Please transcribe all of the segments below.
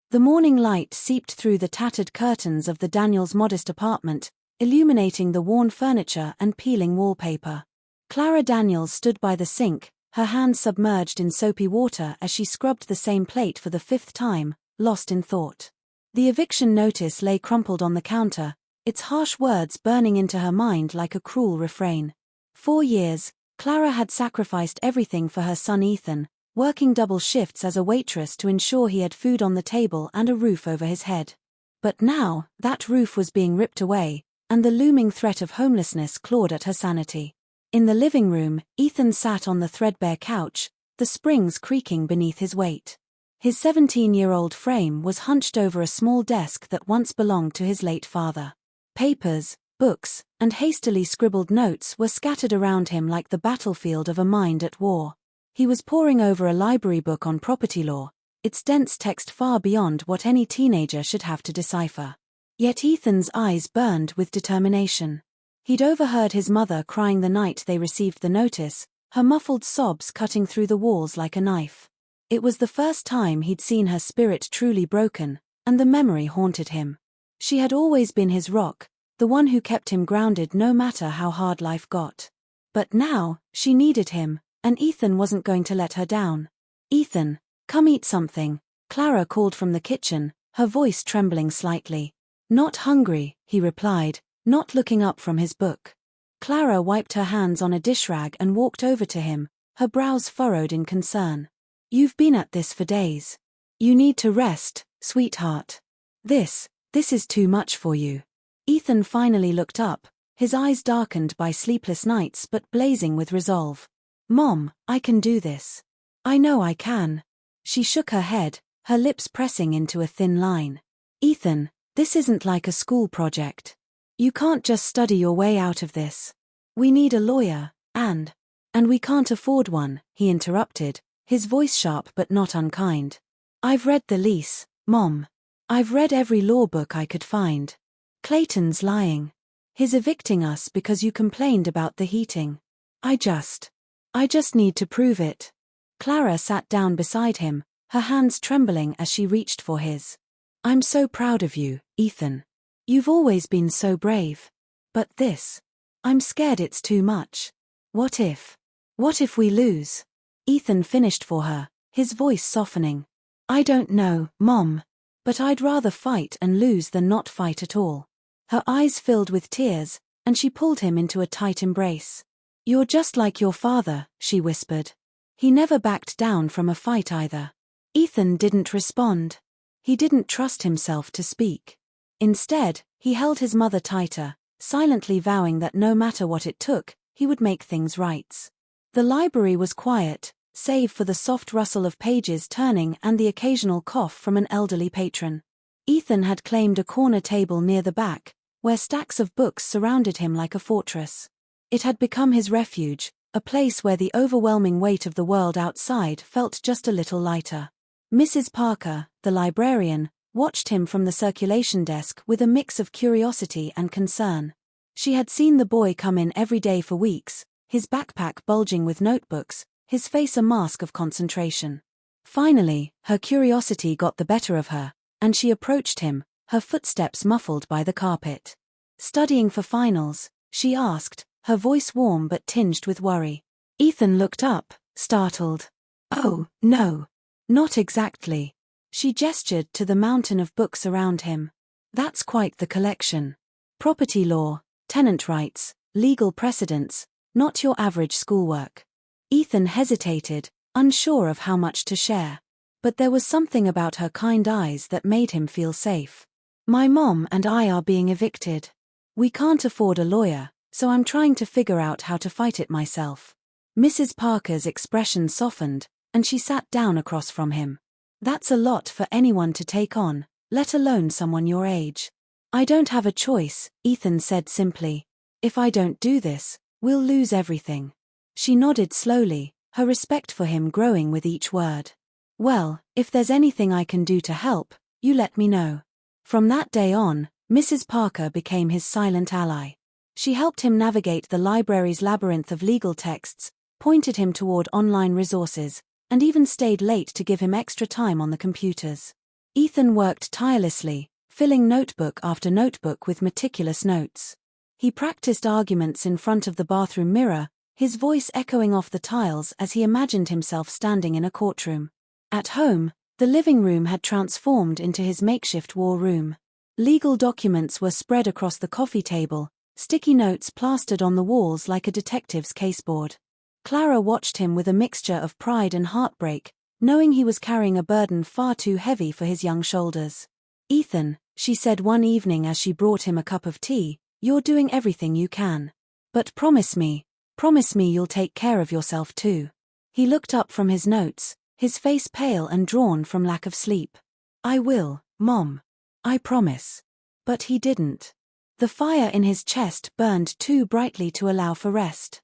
The morning light seeped through the tattered curtains of the Daniels' modest apartment, illuminating the worn furniture and peeling wallpaper. Clara Daniels stood by the sink, her hands submerged in soapy water as she scrubbed the same plate for the 5th time, lost in thought. The eviction notice lay crumpled on the counter, its harsh words burning into her mind like a cruel refrain. 4 years, Clara had sacrificed everything for her son Ethan, working double shifts as a waitress to ensure he had food on the table and a roof over his head. But now, that roof was being ripped away, and the looming threat of homelessness clawed at her sanity. In the living room, Ethan sat on the threadbare couch, the springs creaking beneath his weight. His 17-year-old frame was hunched over a small desk that once belonged to his late father. Papers, books, and hastily scribbled notes were scattered around him like the battlefield of a mind at war. He was poring over a library book on property law, its dense text far beyond what any teenager should have to decipher. Yet Ethan's eyes burned with determination. He'd overheard his mother crying the night they received the notice, her muffled sobs cutting through the walls like a knife. It was the first time he'd seen her spirit truly broken, and the memory haunted him. She had always been his rock, the one who kept him grounded no matter how hard life got. But now, she needed him, and Ethan wasn't going to let her down. "Ethan, come eat something," Clara called from the kitchen, her voice trembling slightly. "Not hungry," he replied, not looking up from his book. Clara wiped her hands on a dish rag and walked over to him, her brows furrowed in concern. "You've been at this for days. You need to rest, sweetheart. This is too much for you." Ethan finally looked up, his eyes darkened by sleepless nights but blazing with resolve. "Mom, I can do this. I know I can." She shook her head, her lips pressing into a thin line. "Ethan, this isn't like a school project. You can't just study your way out of this. We need a lawyer, and we can't afford one," he interrupted, his voice sharp but not unkind. "I've read the lease, Mom. I've read every law book I could find. Clayton's lying. He's evicting us because you complained about the heating. I just need to prove it." Clara sat down beside him, her hands trembling as she reached for his. "I'm so proud of you, Ethan. You've always been so brave. But this, I'm scared it's too much. What if we lose?" Ethan finished for her, his voice softening. "I don't know, Mom. But I'd rather fight and lose than not fight at all." Her eyes filled with tears, and she pulled him into a tight embrace. "You're just like your father," she whispered. "He never backed down from a fight either." Ethan didn't respond. He didn't trust himself to speak. Instead, he held his mother tighter, silently vowing that no matter what it took, he would make things right. The library was quiet, save for the soft rustle of pages turning and the occasional cough from an elderly patron. Ethan had claimed a corner table near the back, where stacks of books surrounded him like a fortress. It had become his refuge, a place where the overwhelming weight of the world outside felt just a little lighter. Mrs. Parker, the librarian, watched him from the circulation desk with a mix of curiosity and concern. She had seen the boy come in every day for weeks, his backpack bulging with notebooks, his face a mask of concentration. Finally, her curiosity got the better of her, and she approached him, her footsteps muffled by the carpet. "Studying for finals?" she asked, her voice warm but tinged with worry. Ethan looked up, startled. "Oh, no. Not exactly." She gestured to the mountain of books around him. "That's quite the collection. Property law, tenant rights, legal precedents, not your average schoolwork." Ethan hesitated, unsure of how much to share. But there was something about her kind eyes that made him feel safe. "My mom and I are being evicted. We can't afford a lawyer, so I'm trying to figure out how to fight it myself." Mrs. Parker's expression softened, and she sat down across from him. "That's a lot for anyone to take on, let alone someone your age." "I don't have a choice," Ethan said simply. "If I don't do this, we'll lose everything." She nodded slowly, her respect for him growing with each word. "Well, if there's anything I can do to help, you let me know." From that day on, Mrs. Parker became his silent ally. She helped him navigate the library's labyrinth of legal texts, pointed him toward online resources, and even stayed late to give him extra time on the computers. Ethan worked tirelessly, filling notebook after notebook with meticulous notes. He practiced arguments in front of the bathroom mirror, his voice echoing off the tiles as he imagined himself standing in a courtroom. At home, the living room had transformed into his makeshift war room. Legal documents were spread across the coffee table, sticky notes plastered on the walls like a detective's caseboard. Clara watched him with a mixture of pride and heartbreak, knowing he was carrying a burden far too heavy for his young shoulders. "Ethan," she said one evening as she brought him a cup of tea, "you're doing everything you can. But promise me you'll take care of yourself too." He looked up from his notes, his face pale and drawn from lack of sleep. "I will, Mom. I promise." But he didn't. The fire in his chest burned too brightly to allow for rest.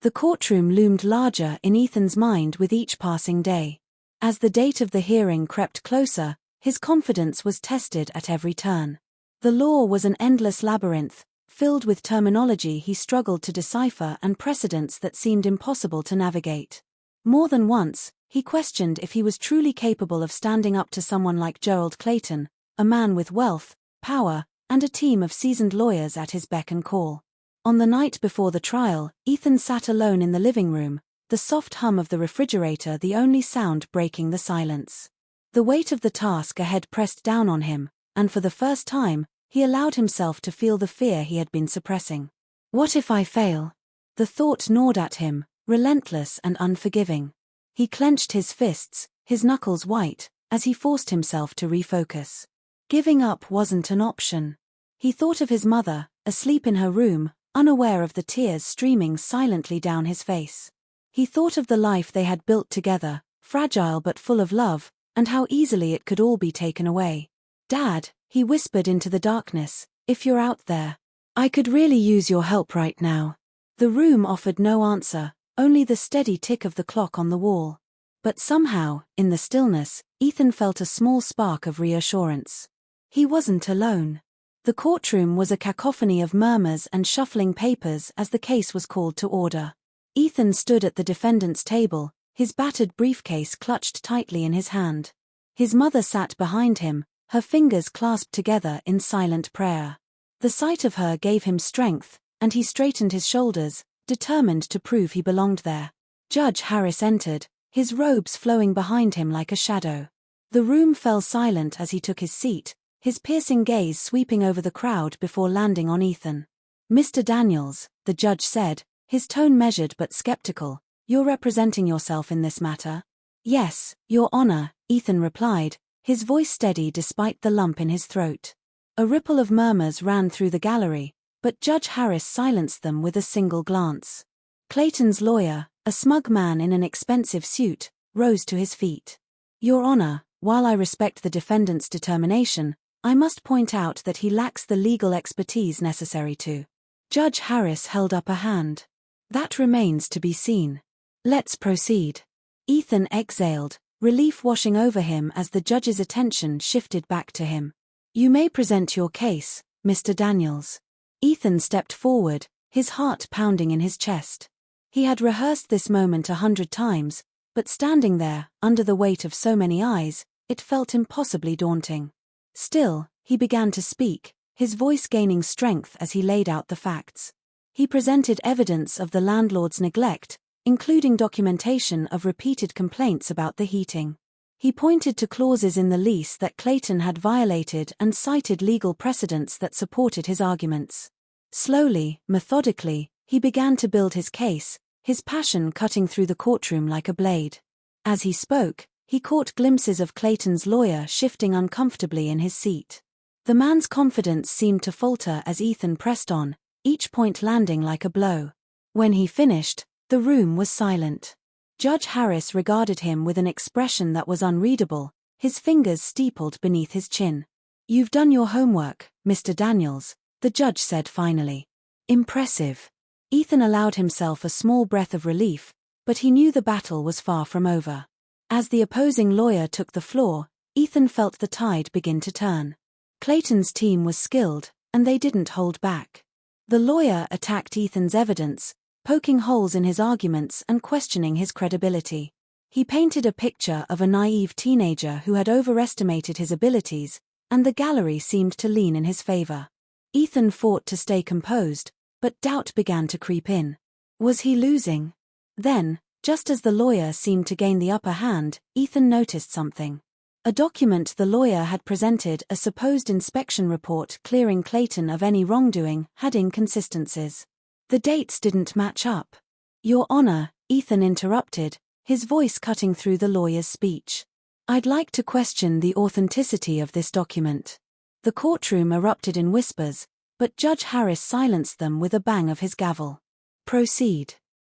The courtroom loomed larger in Ethan's mind with each passing day. As the date of the hearing crept closer, his confidence was tested at every turn. The law was an endless labyrinth, filled with terminology he struggled to decipher and precedents that seemed impossible to navigate. More than once, he questioned if he was truly capable of standing up to someone like Gerald Clayton, a man with wealth, power, and a team of seasoned lawyers at his beck and call. On the night before the trial, Ethan sat alone in the living room, the soft hum of the refrigerator the only sound breaking the silence. The weight of the task ahead pressed down on him, and for the first time, he allowed himself to feel the fear he had been suppressing. What if I fail? The thought gnawed at him, relentless and unforgiving. He clenched his fists, his knuckles white, as he forced himself to refocus. Giving up wasn't an option. He thought of his mother, asleep in her room, unaware of the tears streaming silently down his face. He thought of the life they had built together, fragile but full of love, and how easily it could all be taken away. "Dad," he whispered into the darkness, "if you're out there, I could really use your help right now." The room offered no answer, only the steady tick of the clock on the wall. But somehow, in the stillness, Ethan felt a small spark of reassurance. He wasn't alone. The courtroom was a cacophony of murmurs and shuffling papers as the case was called to order. Ethan stood at the defendant's table, his battered briefcase clutched tightly in his hand. His mother sat behind him, her fingers clasped together in silent prayer. The sight of her gave him strength, and he straightened his shoulders, determined to prove he belonged there. Judge Harris entered, his robes flowing behind him like a shadow. The room fell silent as he took his seat, his piercing gaze sweeping over the crowd before landing on Ethan. "Mr. Daniels," the judge said, his tone measured but skeptical, "you're representing yourself in this matter?" "Yes, Your Honor," Ethan replied, his voice steady despite the lump in his throat. A ripple of murmurs ran through the gallery, but Judge Harris silenced them with a single glance. Clayton's lawyer, a smug man in an expensive suit, rose to his feet. "Your Honor, while I respect the defendant's determination, I must point out that he lacks the legal expertise necessary to." Judge Harris held up a hand. "That remains to be seen. Let's proceed." Ethan exhaled, relief washing over him as the judge's attention shifted back to him. "You may present your case, Mr. Daniels." Ethan stepped forward, his heart pounding in his chest. He had rehearsed this moment 100 times, but standing there, under the weight of so many eyes, it felt impossibly daunting. Still, he began to speak, his voice gaining strength as he laid out the facts. He presented evidence of the landlord's neglect, including documentation of repeated complaints about the heating. He pointed to clauses in the lease that Clayton had violated and cited legal precedents that supported his arguments. Slowly, methodically, he began to build his case, his passion cutting through the courtroom like a blade. As he spoke, he caught glimpses of Clayton's lawyer shifting uncomfortably in his seat. The man's confidence seemed to falter as Ethan pressed on, each point landing like a blow. When he finished, the room was silent. Judge Harris regarded him with an expression that was unreadable, his fingers steepled beneath his chin. "You've done your homework, Mr. Daniels," the judge said finally. "Impressive." Ethan allowed himself a small breath of relief, but he knew the battle was far from over. As the opposing lawyer took the floor, Ethan felt the tide begin to turn. Clayton's team was skilled, and they didn't hold back. The lawyer attacked Ethan's evidence, poking holes in his arguments and questioning his credibility. He painted a picture of a naive teenager who had overestimated his abilities, and the gallery seemed to lean in his favor. Ethan fought to stay composed, but doubt began to creep in. Was he losing? Then, just as the lawyer seemed to gain the upper hand, Ethan noticed something. A document the lawyer had presented, a supposed inspection report clearing Clayton of any wrongdoing, had inconsistencies. The dates didn't match up. "Your Honor," Ethan interrupted, his voice cutting through the lawyer's speech. "I'd like to question the authenticity of this document." The courtroom erupted in whispers, but Judge Harris silenced them with a bang of his gavel. "Proceed."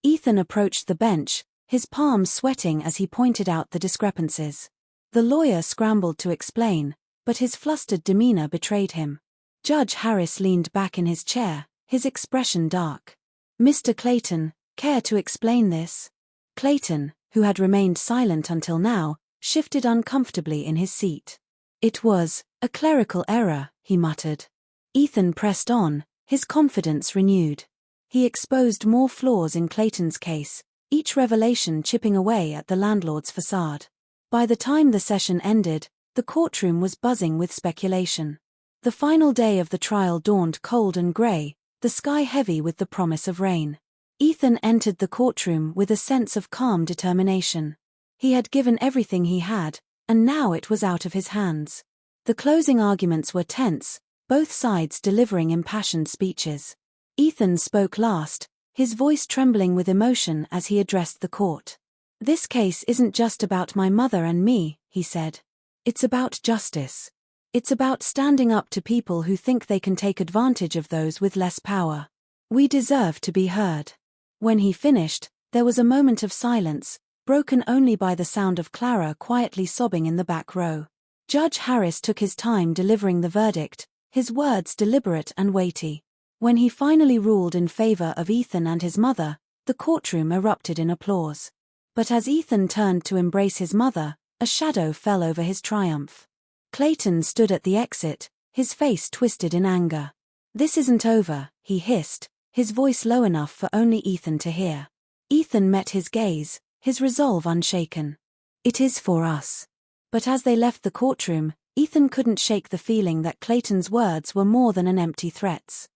Ethan approached the bench, his palms sweating as he pointed out the discrepancies. The lawyer scrambled to explain, but his flustered demeanor betrayed him. Judge Harris leaned back in his chair, his expression dark. "Mr. Clayton, care to explain this?" Clayton, who had remained silent until now, shifted uncomfortably in his seat. "It was a clerical error," he muttered. Ethan pressed on, his confidence renewed. He exposed more flaws in Clayton's case, each revelation chipping away at the landlord's facade. By the time the session ended, the courtroom was buzzing with speculation. The final day of the trial dawned cold and gray, the sky heavy with the promise of rain. Ethan entered the courtroom with a sense of calm determination. He had given everything he had, and now it was out of his hands. The closing arguments were tense, both sides delivering impassioned speeches. Ethan spoke last, his voice trembling with emotion as he addressed the court. "This case isn't just about my mother and me," he said. "It's about justice. It's about standing up to people who think they can take advantage of those with less power. We deserve to be heard." When he finished, there was a moment of silence, broken only by the sound of Clara quietly sobbing in the back row. Judge Harris took his time delivering the verdict, his words deliberate and weighty. When he finally ruled in favor of Ethan and his mother, the courtroom erupted in applause. But as Ethan turned to embrace his mother, a shadow fell over his triumph. Clayton stood at the exit, his face twisted in anger. "This isn't over," he hissed, his voice low enough for only Ethan to hear. Ethan met his gaze, his resolve unshaken. "It is for us." But as they left the courtroom, Ethan couldn't shake the feeling that Clayton's words were more than an empty threats.